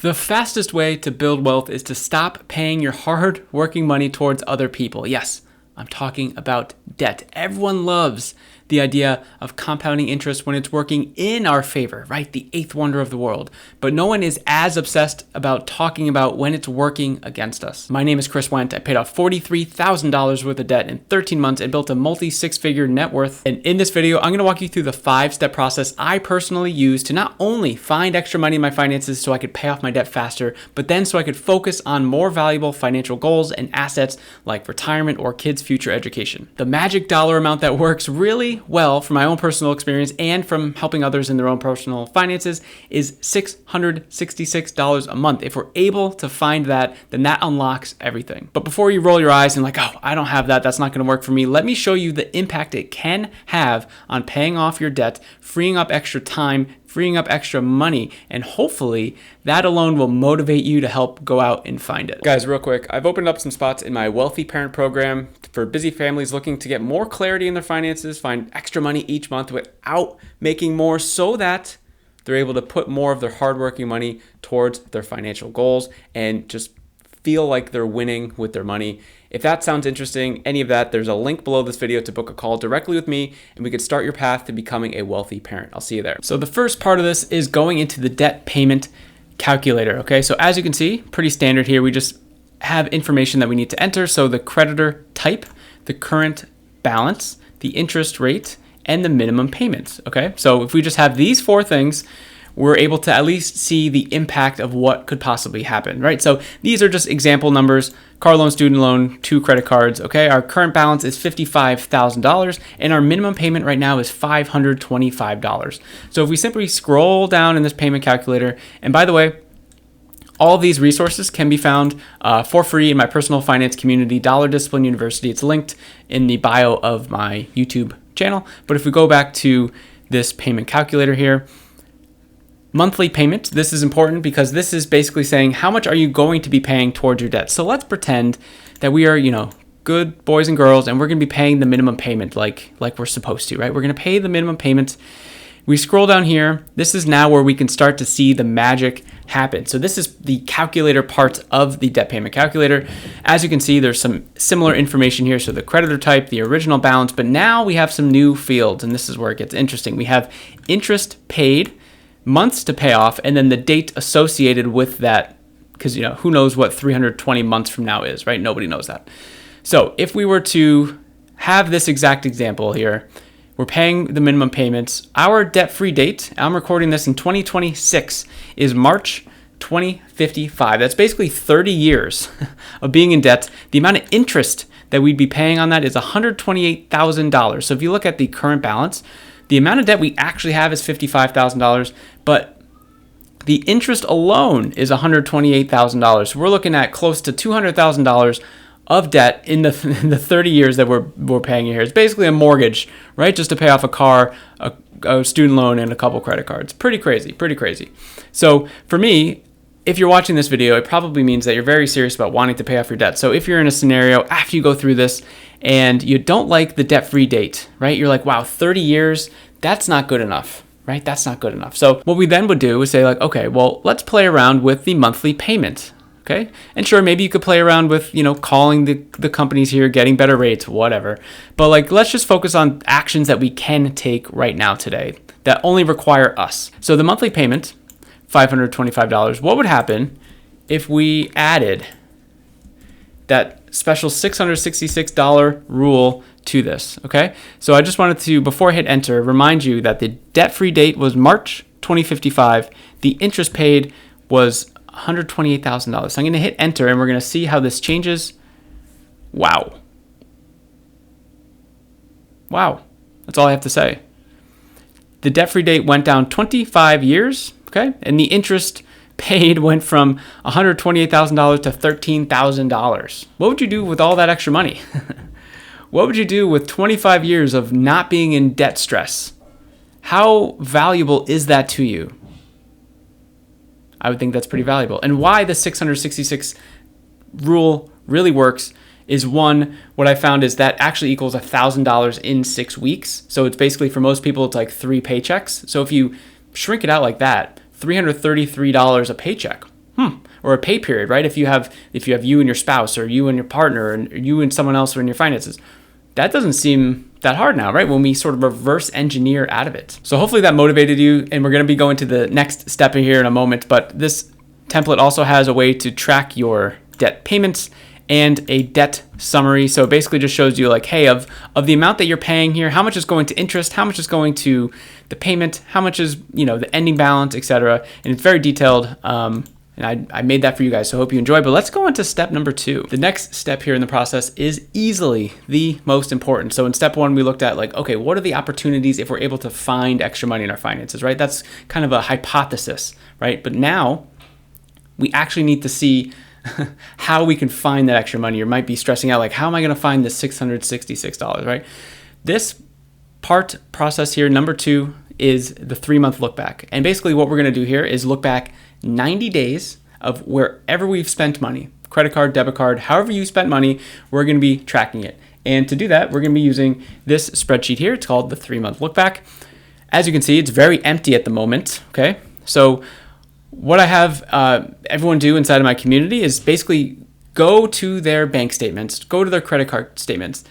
The fastest way to build wealth is to stop paying your hard working money towards other people. Yes, I'm talking about debt. Everyone loves the idea of compounding interest when it's working in our favor, right? The eighth wonder of the world. But no one is as obsessed about talking about when it's working against us. My name is Chris Wendt. I paid off $43,000 worth of debt in 13 months and built a multi-six-figure net worth. And in this video, I'm going to walk you through the 5-step process I personally use to not only find extra money in my finances so I could pay off my debt faster, but then so I could focus on more valuable financial goals and assets like retirement or kids' future education. The magic dollar amount that works really well from my own personal experience and from helping others in their own personal finances is $666 a month. If we're able to find that, then that unlocks everything. But before you roll your eyes and oh, I don't have that, that's not going to work for me, let me show you the impact it can have on paying off your debt, freeing up extra time, freeing up extra money, and hopefully that alone will motivate you to help go out and find it. Guys, real quick, I've opened up some spots in my Wealthy Parent program for busy families looking to get more clarity in their finances, find extra money each month without making more so that they're able to put more of their hardworking money towards their financial goals and just feel like they're winning with their money. If that sounds interesting, any of that, there's a link below this video to book a call directly with me and we could start your path to becoming a wealthy parent. I'll see you there. So the first part of this is going into the debt payment calculator. Okay, so as you can see, pretty standard here. We just have information that we need to enter. So the creditor type, the current balance, the interest rate, and the minimum payments. Okay, so if we just have these 4 things, we're able to at least see the impact of what could possibly happen, right? So these are just example numbers: car loan, student loan, 2 credit cards. Okay, our current balance is $55,000 and our minimum payment right now is $525. So if we simply scroll down in this payment calculator, and by the way, all of these resources can be found for free in my personal finance community, Dollar Discipline University. It's linked in the bio of my YouTube channel. But if we go back to this payment calculator here, monthly payment, this is important because this is basically saying how much are you going to be paying towards your debt. So let's pretend that we are, good boys and girls, and we're going to be paying the minimum payment like we're supposed to, right? We're going to pay the minimum payment. We scroll down here. This is now where we can start to see the magic happen. So this is the calculator part of the debt payment calculator. As you can see, there's some similar information here. So the creditor type, the original balance, but now we have some new fields, and this is where it gets interesting. We have interest paid, months to pay off, and then the date associated with that, because who knows what 320 months from now is, right? Nobody knows that. So if we were to have this exact example here, we're paying the minimum payments. Our debt-free date, I'm recording this in 2026, is March 2055. That's basically 30 years of being in debt. The amount of interest that we'd be paying on that is $128,000. So if you look at the current balance, the amount of debt we actually have is $55,000, but the interest alone is $128,000. So we're looking at close to $200,000 of debt in the 30 years that we're paying here. It's basically a mortgage, right? Just to pay off a car, a student loan, and a couple credit cards. Pretty crazy. So for me, if you're watching this video, it probably means that you're very serious about wanting to pay off your debt. So if you're in a scenario after you go through this and you don't like the debt-free date, right? You're like, wow, 30 years, that's not good enough, right? That's not good enough. So what we then would do is say okay, well, let's play around with the monthly payment, okay? And sure, maybe you could play around with, calling the companies here, getting better rates, whatever. But let's just focus on actions that we can take right now today that only require us. So the monthly payment, $525. What would happen if we added that special $666 rule to this, okay? So I just wanted to, before I hit enter, remind you that the debt-free date was March 2055. The interest paid was $128,000. So I'm going to hit enter and we're going to see how this changes. Wow. That's all I have to say. The debt-free date went down 25 years, okay? And the interest paid went from $128,000 to $13,000. What would you do with all that extra money? What would you do with 25 years of not being in debt stress? How valuable is that to you? I would think that's pretty valuable. And why the 666 rule really works is, one, what I found is that actually equals $1,000 in 6 weeks. So it's basically, for most people, it's like 3 paychecks. So if you shrink it out like that, $333 a paycheck. or a pay period, right? If you have you and your spouse, or you and your partner, and you and someone else in your finances, that doesn't seem that hard now, right? When we sort of reverse engineer out of it. So hopefully that motivated you, and we're going to be going to the next step in here in a moment. But this template also has a way to track your debt payments and a debt summary. So it basically just shows you like, hey, of the amount that you're paying here, how much is going to interest, how much is going to the payment, how much is, the ending balance, etc. And it's very detailed. And I made that for you guys, so I hope you enjoy. But let's go into step number 2. The next step here in the process is easily the most important. So in step 1, we looked at like, okay, what are the opportunities if we're able to find extra money in our finances, right? That's kind of a hypothesis, right? But now we actually need to see how we can find that extra money. You might be stressing out like, how am I going to find this $666, right? This process here, number 2, is the 3-month look back. And basically what we're going to do here is look back 90 days of wherever we've spent money, credit card, debit card, however you spent money, we're going to be tracking it. And to do that, we're going to be using this spreadsheet here. It's called the 3-month look back. As you can see, it's very empty at the moment. Okay. So what I have everyone do inside of my community is basically go to their bank statements, go to their credit card statements,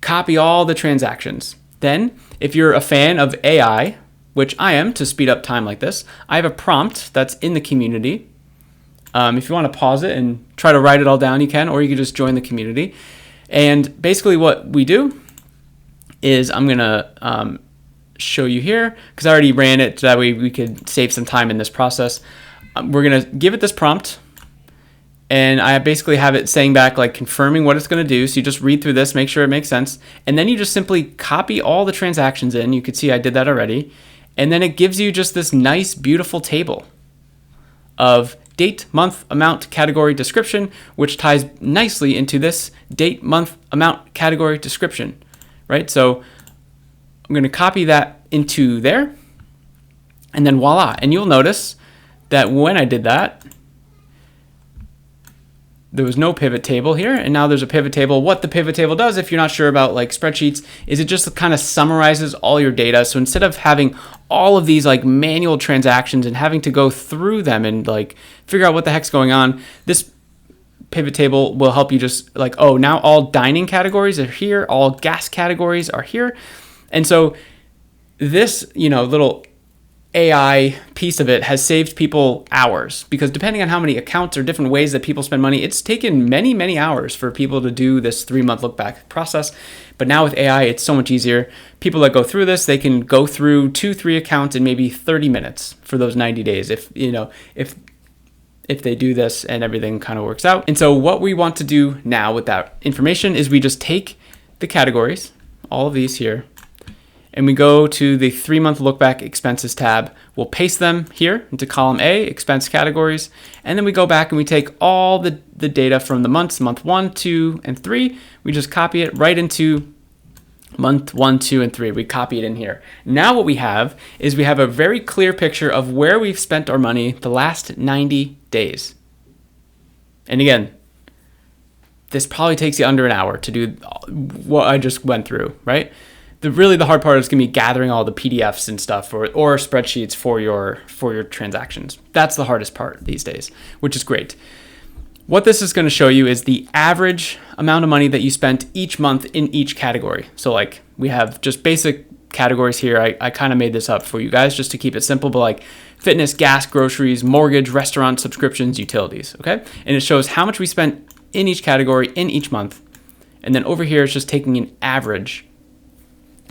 copy all the transactions. Then if you're a fan of AI, which I am to speed up time like this, I have a prompt that's in the community. If you want to pause it and try to write it all down, you can, or you can just join the community. And basically what we do is I'm going to show you here, because I already ran it, so that way we could save some time in this process. We're going to give it this prompt, and I basically have it saying back, like confirming what it's going to do. So you just read through this, make sure it makes sense. And then you just simply copy all the transactions in. You could see I did that already. And then it gives you just this nice, beautiful table of date, month, amount, category, description, which ties nicely into this date, month, amount, category, description, right? So I'm going to copy that into there, and then voila. And you'll notice that when I did that, there was no pivot table here, and now there's a pivot table. What the pivot table does, if you're not sure about like spreadsheets, is it just kind of summarizes all your data. So instead of having all of these like manual transactions and having to go through them and like figure out what the heck's going on, this pivot table will help you just like, oh, now all dining categories are here, all gas categories are here. And so this, little AI piece of it has saved people hours, because depending on how many accounts or different ways that people spend money, it's taken many, many hours for people to do this 3-month look back process. But now with AI, it's so much easier. People that go through this, they can go through 2-3 accounts in maybe 30 minutes for those 90 days. If they do this and everything kind of works out. And so what we want to do now with that information is we just take the categories, all of these here, and we go to the 3-month look back expenses tab. We'll paste them here into column A, expense categories. And then we go back and we take all the data from the months, month 1, 2, and 3. We just copy it right into month 1, 2, and 3. We copy it in here. Now what we have is we have a very clear picture of where we've spent our money the last 90 days. And again, this probably takes you under an hour to do what I just went through, right? The hard part is going to be gathering all the PDFs and stuff or spreadsheets for your transactions. That's the hardest part these days, which is great. What this is going to show you is the average amount of money that you spent each month in each category. So like we have just basic categories here. I kind of made this up for you guys just to keep it simple, but like fitness, gas, groceries, mortgage, restaurant, subscriptions, utilities, okay? And it shows how much we spent in each category in each month. And then over here, it's just taking an average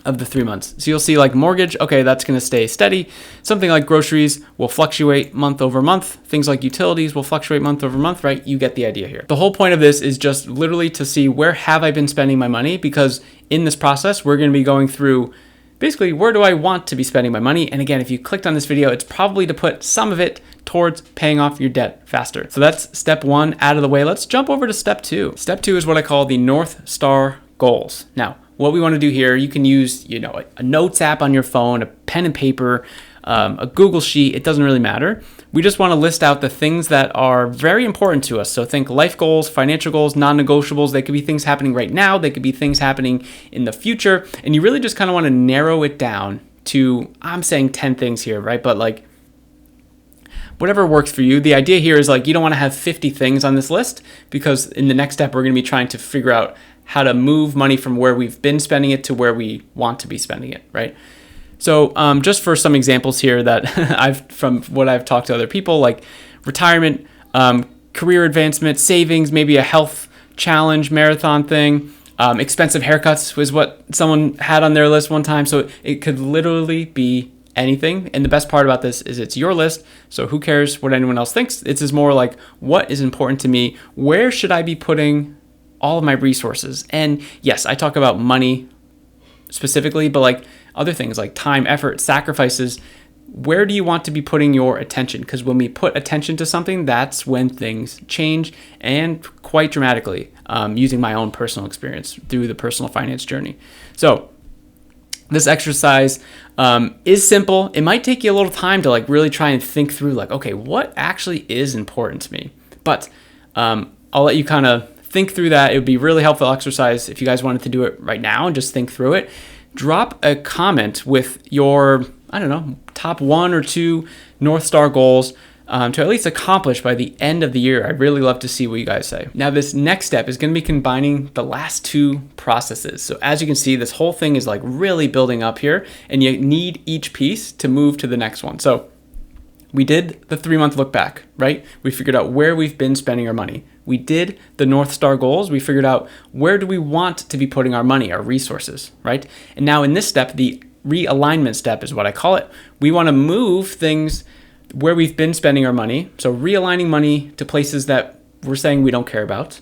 of the 3 months. So you'll see like mortgage, okay, that's going to stay steady. Something like groceries will fluctuate month over month. Things like utilities will fluctuate month over month, right? You get the idea here. The whole point of this is just literally to see where have I been spending my money, because in this process, we're going to be going through basically where do I want to be spending my money. And again, if you clicked on this video, it's probably to put some of it towards paying off your debt faster. So that's step 1 out of the way. Let's jump over to step 2. Step 2 is what I call the North Star goals. Now, what we want to do here, you can use, a notes app on your phone, a pen and paper, a Google Sheet. It doesn't really matter. We just want to list out the things that are very important to us. So think life goals, financial goals, non-negotiables. They could be things happening right now. They could be things happening in the future. And you really just kind of want to narrow it down to, I'm saying 10 things here, right? But like whatever works for you. The idea here is like, you don't want to have 50 things on this list, because in the next step, we're going to be trying to figure out how to move money from where we've been spending it to where we want to be spending it, right? So just for some examples here that from what I've talked to other people, like retirement, career advancement, savings, maybe a health challenge, marathon thing, expensive haircuts was what someone had on their list one time. So it could literally be anything. And the best part about this is it's your list. So who cares what anyone else thinks? It's just more like, what is important to me? Where should I be putting all of my resources? And yes, I talk about money specifically, but like other things like time, effort, sacrifices, where do you want to be putting your attention? Because when we put attention to something, that's when things change, and quite dramatically, using my own personal experience through the personal finance journey. So this exercise is simple. It might take you a little time to like really try and think through like, okay, what actually is important to me? But I'll let you kind of think through that. It would be really helpful exercise if you guys wanted to do it right now and just think through it. Drop a comment with your, I don't know, top 1 or 2 North Star goals to at least accomplish by the end of the year. I'd really love to see what you guys say. Now, this next step is going to be combining the last 2 processes. So as you can see, this whole thing is like really building up here, and you need each piece to move to the next one. So we did the 3-month look back, right? We figured out where we've been spending our money. We did the North Star goals. We figured out where do we want to be putting our money, our resources, right? And now in this step, the realignment step is what I call it. We want to move things where we've been spending our money. So realigning money to places that we're saying we don't care about,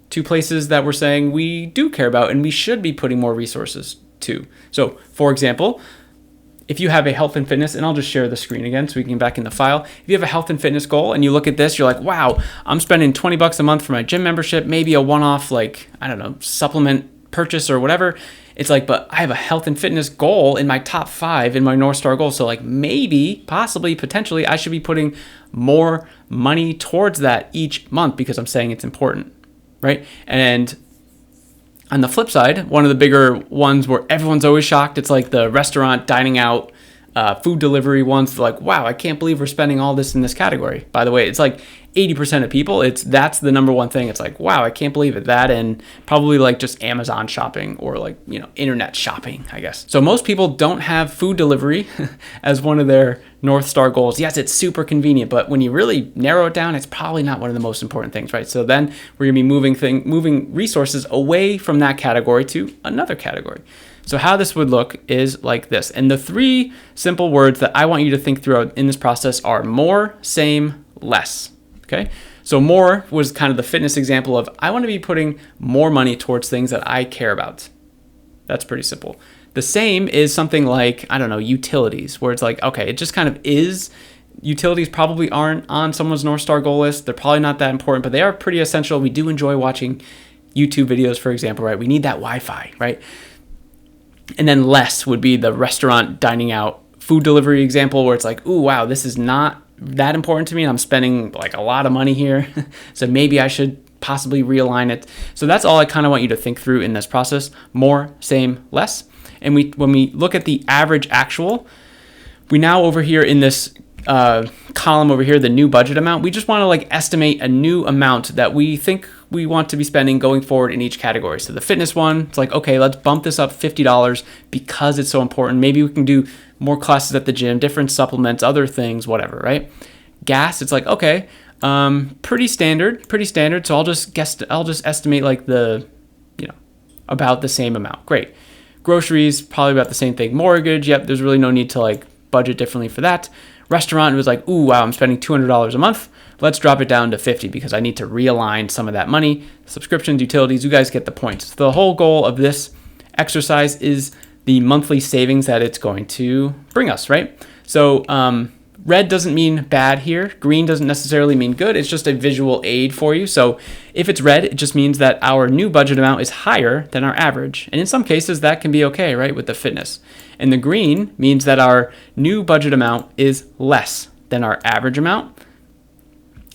to places that we're saying we do care about and we should be putting more resources to. So for example, if you have a health and fitness, and I'll just share the screen again so we can get back in the file. If you have a health and fitness goal and you look at this, you're like, wow, I'm spending $20 a month for my gym membership, maybe a one-off, like, I don't know, supplement purchase or whatever. It's like, but I have a health and fitness goal in my top 5 in my North Star goal. So like maybe, possibly, potentially, I should be putting more money towards that each month because I'm saying it's important, right? And on the flip side, one of the bigger ones where everyone's always shocked, it's like the restaurant, dining out, food delivery ones. Like, wow, I can't believe we're spending all this in this category. By the way, it's like 80% of people, that's the number one thing. It's like, wow, I can't believe it. That and probably like just Amazon shopping or like, internet shopping, I guess. So most people don't have food delivery as one of their North Star goals. Yes, it's super convenient, but when you really narrow it down, it's probably not one of the most important things, right? So then we're gonna be moving resources away from that category to another category. So how this would look is like this. And the 3 simple words that I want you to think through in this process are more, same, less. Okay. So more was kind of the fitness example of I want to be putting more money towards things that I care about. That's pretty simple. The same is something like, I don't know, utilities, where it's like, okay, it just kind of is. Utilities probably aren't on someone's North Star goal list. They're probably not that important, but they are pretty essential. We do enjoy watching YouTube videos, for example, right? We need that Wi-Fi, right? And then less would be the restaurant, dining out, food delivery example where it's like, ooh, wow, this is not that important to me and I'm spending like a lot of money here. So maybe I should possibly realign it. So that's all I kind of want you to think through in this process. More, same, less. And when we look at the average actual, we now over here in this column over here, the new budget amount, we just want to like estimate a new amount that we think we want to be spending going forward in each category. So the fitness one, it's like, okay, let's bump this up $50 because it's so important. Maybe we can do more classes at the gym, different supplements, other things, whatever, right? Gas, it's like, okay, pretty standard. So I'll just estimate like about the same amount. Great. Groceries, probably about the same thing. Mortgage, yep, there's really no need to like budget differently for that. Restaurant, it was like, ooh, wow, I'm spending $200 a month. Let's drop it down to $50 because I need to realign some of that money. Subscriptions, utilities, you guys get the point. So the whole goal of this exercise is the monthly savings that it's going to bring us, right? So red doesn't mean bad here. Green doesn't necessarily mean good. It's just a visual aid for you. So if it's red, it just means that our new budget amount is higher than our average. And in some cases, that can be okay, right, with the fitness. And the green means that our new budget amount is less than our average amount.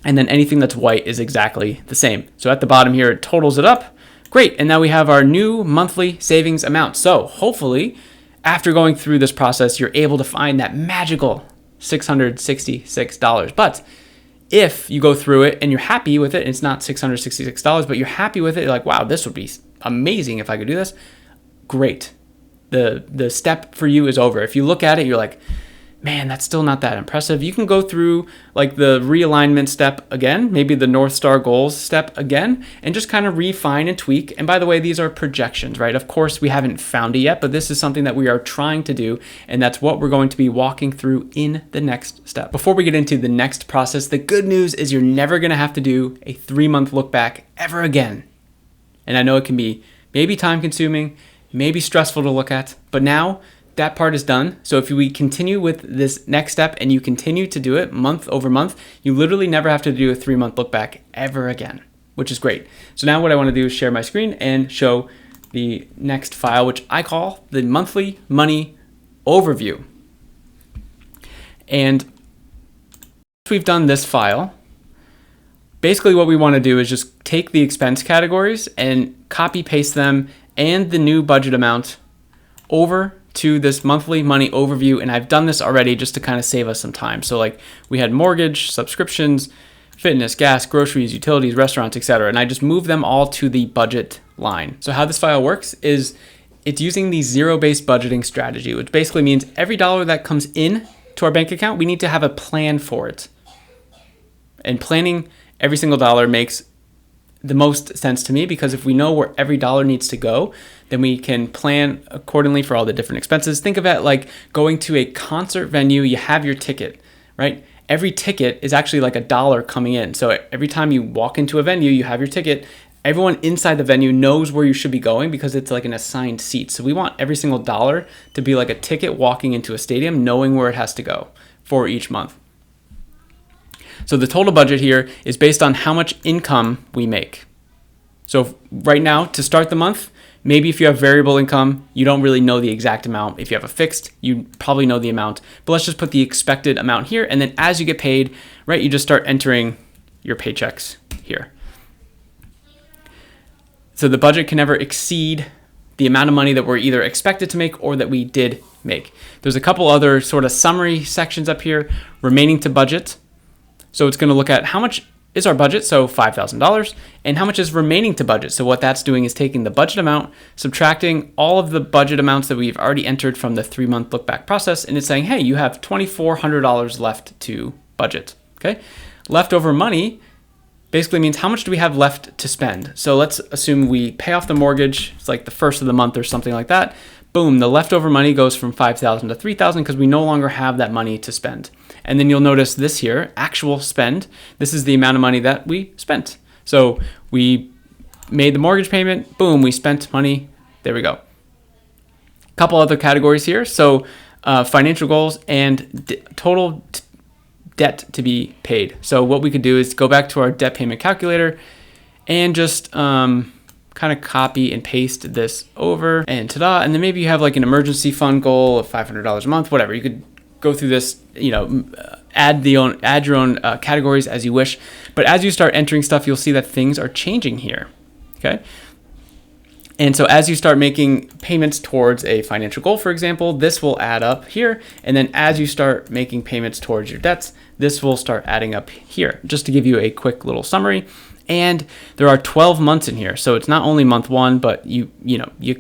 And then anything that's white is exactly the same. So at the bottom here, it totals it up. Great. And now we have our new monthly savings amount. So hopefully, after going through this process, you're able to find that magical $666. But if you go through it and you're happy with it, and it's not $666, but you're happy with it, you're like, wow, this would be amazing if I could do this. Great. The step for you is over. If you look at it, you're like, man, that's still not that impressive. You can go through like the realignment step again, maybe the North Star goals step again, and just kind of refine and tweak. And by the way, these are projections, right? Of course, we haven't found it yet, but this is something that we are trying to do. And that's what we're going to be walking through in the next step. Before we get into the next process, the good news is you're never going to have to do a 3-month look back ever again. And I know it can be maybe time consuming, maybe stressful to look at, but now that part is done. So if we continue with this next step and you continue to do it month over month, you literally never have to do a 3-month look back ever again, which is great. So now what I want to do is share my screen and show the next file, which I call the monthly money overview. And once we've done this file, basically what we want to do is just take the expense categories and copy paste them and the new budget amount over to this monthly money overview. And I've done this already just to kind of save us some time. So like we had mortgage, subscriptions, fitness, gas, groceries, utilities, restaurants, etc. And I just moved them all to the budget line. So how this file works is it's using the zero-based budgeting strategy, which basically means every dollar that comes in to our bank account, we need to have a plan for it. And planning every single dollar makes the most sense to me, because if we know where every dollar needs to go, then we can plan accordingly for all the different expenses. Think of it like going to a concert venue. You have your ticket, right? Every ticket is actually like $1 coming in. So every time you walk into a venue, you have your ticket. Everyone inside the venue knows where you should be going because it's like an assigned seat. So we want every single dollar to be like a ticket walking into a stadium, knowing where it has to go for each month. So the total budget here is based on how much income we make. So right now, to start the month, maybe if you have variable income, you don't really know the exact amount. If you have a fixed, you probably know the amount. But let's just put the expected amount here. And then as you get paid, right, you just start entering your paychecks here. So the budget can never exceed the amount of money that we're either expected to make or that we did make. There's a couple other sort of summary sections up here, remaining to budget. So it's going to look at how much is our budget, so $5,000, and how much is remaining to budget. So what that's doing is taking the budget amount, subtracting all of the budget amounts that we've already entered from the 3-month look back process, and it's saying, hey, you have $2,400 left to budget. Okay, leftover money basically means how much do we have left to spend. So let's assume we pay off the mortgage. It's like the first of the month or something like that. Boom, the leftover money goes from $5,000 to $3,000 because we no longer have that money to spend. And then you'll notice this here, actual spend. This is the amount of money that we spent. So we made the mortgage payment. Boom, we spent money. There we go. A couple other categories here. So financial goals and total debt to be paid. So what we could do is go back to our debt payment calculator and just kind of copy and paste this over, and ta-da. And then maybe you have like an emergency fund goal of $500 a month, whatever. You could go through this, add your own categories as you wish. But as you start entering stuff, you'll see that things are changing here. Okay. And so as you start making payments towards a financial goal, for example, this will add up here. And then as you start making payments towards your debts, this will start adding up here. Just to give you a quick little summary. And there are 12 months in here. So it's not only month one, but you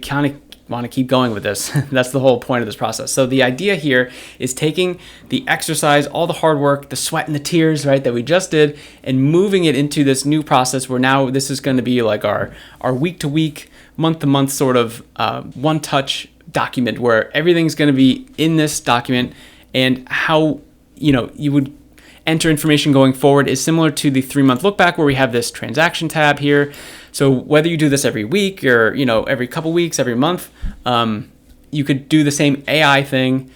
kind of want to keep going with this. That's the whole point of this process. So the idea here is taking the exercise, all the hard work, the sweat and the tears, right, that we just did, and moving it into this new process where now this is going to be like our week to week, month to month sort of one touch document where everything's going to be in this document. And how you would enter information going forward is similar to the 3-month look back where we have this transaction tab here. So whether you do this every week or every couple weeks, every month, you could do the same AI thing,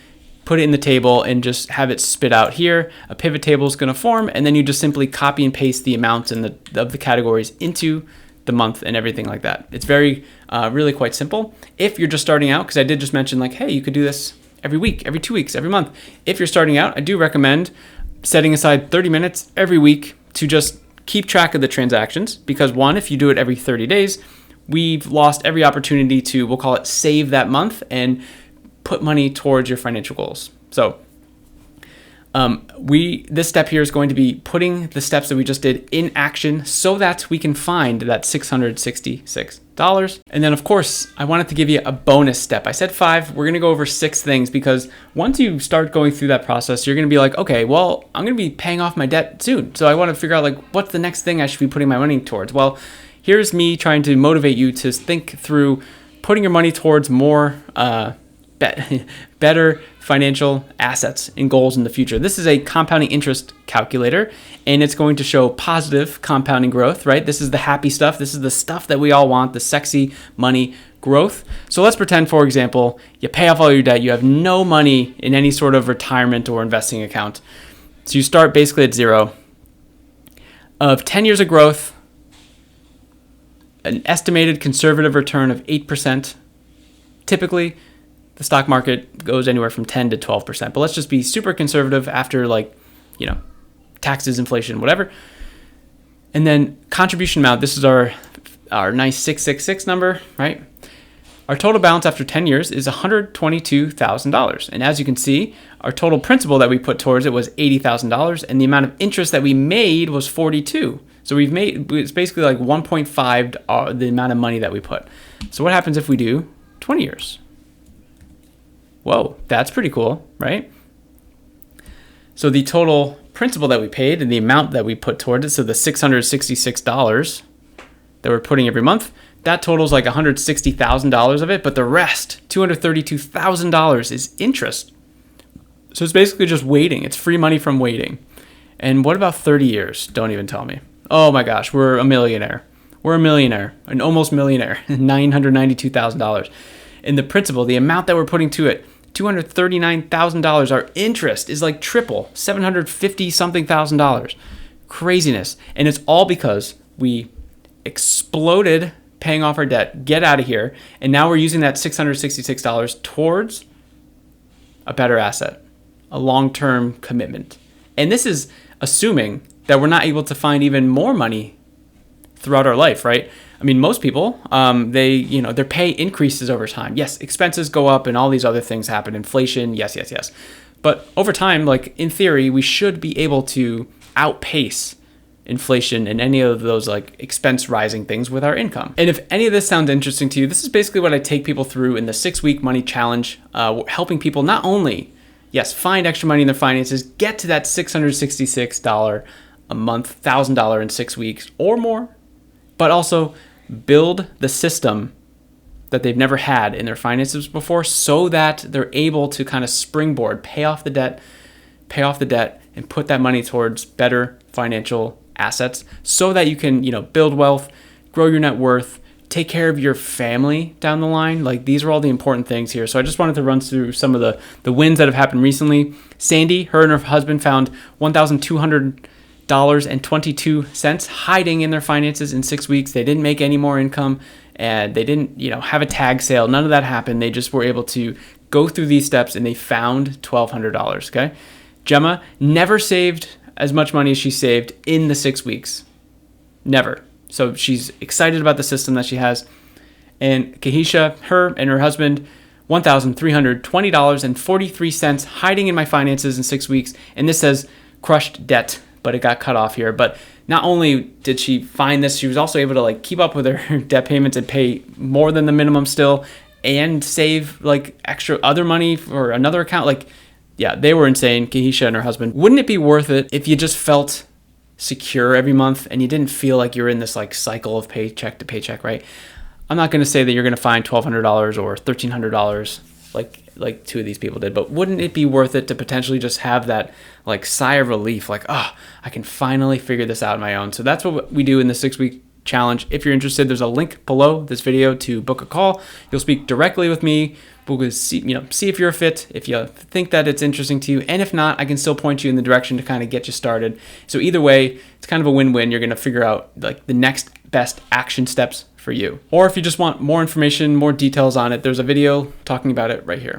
put it in the table and just have it spit out here. A pivot table is going to form, and then you just simply copy and paste the amounts of the categories into the month and everything like that. It's very really quite simple. If you're just starting out, because I did just mention like, hey, you could do this every week, every 2 weeks, every month. If you're starting out, I do recommend setting aside 30 minutes every week to just keep track of the transactions, because one, if you do it every 30 days, we've lost every opportunity to, we'll call it, save that month and put money towards your financial goals. So This step here is going to be putting the steps that we just did in action so that we can find that $666. And then of course, I wanted to give you a bonus step. I said 5, we're gonna go over 6 things, because once you start going through that process, you're gonna be like, okay, well, I'm gonna be paying off my debt soon. So I wanna figure out like, what's the next thing I should be putting my money towards? Well, here's me trying to motivate you to think through putting your money towards more, better financial assets and goals in the future. This is a compounding interest calculator, and it's going to show positive compounding growth, right? This is the happy stuff. This is the stuff that we all want, the sexy money growth. So let's pretend, for example, you pay off all your debt. You have no money in any sort of retirement or investing account. So you start basically at 0. Of 10 years of growth, an estimated conservative return of 8%. Typically, the stock market goes anywhere from 10 to 12%, but let's just be super conservative after taxes, inflation, whatever. And then contribution amount, this is our nice 666 number, right? Our total balance after 10 years is $122,000. And as you can see, our total principal that we put towards it was $80,000, and the amount of interest that we made was $42,000. So it's basically like 1.5 the amount of money that we put. So what happens if we do 20 years? Whoa, that's pretty cool, right? So the total principal that we paid and the amount that we put towards it, so the $666 that we're putting every month, that totals like $160,000 of it, but the rest, $232,000, is interest. So it's basically just waiting. It's free money from waiting. And what about 30 years? Don't even tell me. Oh my gosh, we're a millionaire. We're a millionaire, an almost millionaire, $992,000. And the principal, the amount that we're putting to it, $239,000. Our interest is like triple, $750 something thousand. Craziness. And it's all because we exploded paying off our debt, get out of here, and now we're using that $666 towards a better asset, a long-term commitment. And this is assuming that we're not able to find even more money throughout our life, right? I mean, most people, their pay increases over time. Yes, expenses go up and all these other things happen. Inflation, yes. But over time, like in theory, we should be able to outpace inflation and any of those like expense rising things with our income. And if any of this sounds interesting to you, this is basically what I take people through in the 6-week money challenge, helping people not only, find extra money in their finances, get to that $666 a month, $1,000 in 6 weeks or more, but also build the system that they've never had in their finances before so that they're able to kind of springboard, pay off the debt, and put that money towards better financial assets so that you can, build wealth, grow your net worth, take care of your family down the line. Like, these are all the important things here. So I just wanted to run through some of the wins that have happened recently. Sandy, her and her husband found $1,200.22 hiding in their finances in 6 weeks. They didn't make any more income, and they didn't, have a tag sale. None of that happened. They just were able to go through these steps, and they found $1,200. Okay. Gemma never saved as much money as she saved in the 6 weeks. Never. So she's excited about the system that she has. And Kahisha, her and her husband, $1,320.43 hiding in my finances in 6 weeks. And this says crushed debt, but it got cut off here. But not only did she find this, she was also able to keep up with her debt payments and pay more than the minimum still and save extra other money for another account. They were insane, Kahisha and her husband. Wouldn't it be worth it if you just felt secure every month and you didn't feel like you're in this cycle of paycheck to paycheck, right? I'm not going to say that you're going to find $1,200 or $1,300 like two of these people did, but wouldn't it be worth it to potentially just have that sigh of relief, I can finally figure this out on my own? So that's what we do in the 6-week challenge. If you're interested, there's a link below this video to book a call. You'll speak directly with me. We'll see if you're a fit, if you think that it's interesting to you, and if not, I can still point you in the direction to kind of get you started. So either way, it's kind of a win-win. You're going to figure out the next best action steps for you. Or if you just want more information, more details on it, there's a video talking about it right here.